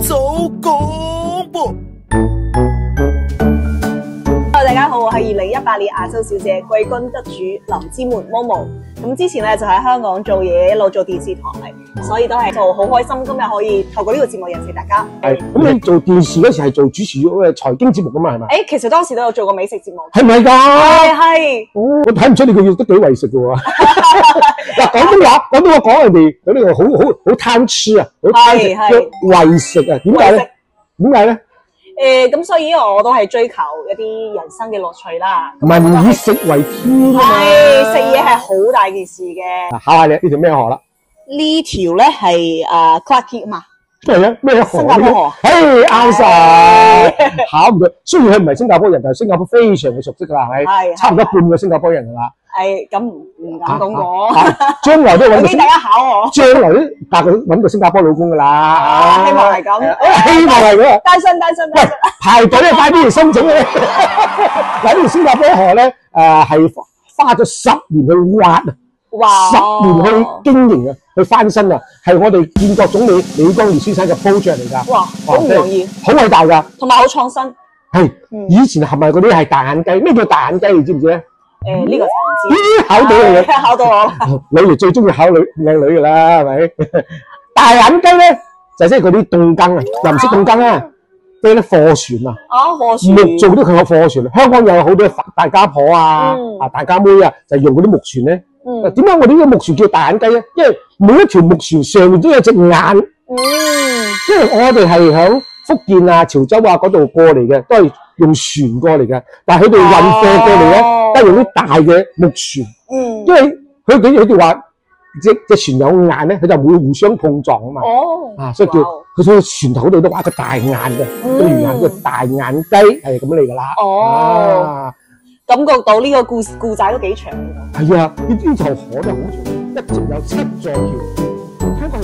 早廣播。大家好，我係2018年亞洲小姐季軍得主林之門 Momo。咁之前咧就喺香港做嘢，一路做電視台，所以都係做好開心。今日可以透過呢個節目認識大家。係咁，你做電視嗰時係做主持財經節目噶嘛？係咪？其實當時都有做過美食節目。係咪㗎？係。哦，我睇唔出你個樣都幾為食嘅喎。嗱，廣東話講人哋有呢個好貪吃啊，好貪食嘅為食啊？點解咧？點解咧？咁所以我都係追求一啲人生嘅樂趣啦。民以食為天啊嘛。係，食嘢係好大件事嘅。考下你呢條咩河啦？呢條咧係Clarke Quay 啊嘛。咩嘢？咩河？新加坡河。啱晒，考唔到。雖然佢唔係新加坡人，但係新加坡非常嘅熟悉㗎啦，係咪？係。差唔多半個新加坡人㗎啦。咁唔敢講講。將來都揾俾大家考我。將來都大概揾個新加坡老公㗎啦。希望係咁。希望係咁。單身。喂，排隊啊，快啲嚟申請啊！嗱，呢條新加坡河咧，係花咗10年去挖啊。哇！10年去經營啊，去翻新啊，係我哋建國總理李光耀先生嘅 project 嚟㗎。哇！好唔容易，好偉大㗎，同埋好創新。係，以前係咪嗰啲係大眼雞？咩叫大眼雞？你知唔知咧？呢個就唔知。咦，考到你嘅，考到我。女兒最中意考靚女㗎啦，係咪？大眼雞咧就即係嗰啲凍羹啊，又唔識凍羹啊，即係啲貨船啊。貨船。木做都佢有貨船，香港有好多大家婆啊、大家妹啊，就用嗰啲木船咧。點解我哋呢個木船叫大眼雞咧？因為每一條木船上面都有隻眼。因為我哋係響福建啊、潮州啊嗰度過嚟嘅，都係用船過嚟嘅。但係佢哋運貨過嚟咧，都係用啲大嘅木船。因為佢哋話隻船有眼咧，佢就唔會互相碰撞啊嘛。所以叫佢所以船頭度都畫個大眼嘅，個魚眼叫大眼雞，係咁嚟㗎啦。感覺到呢個故仔都幾長。係啊，呢條河都好長，一直有7座橋。香港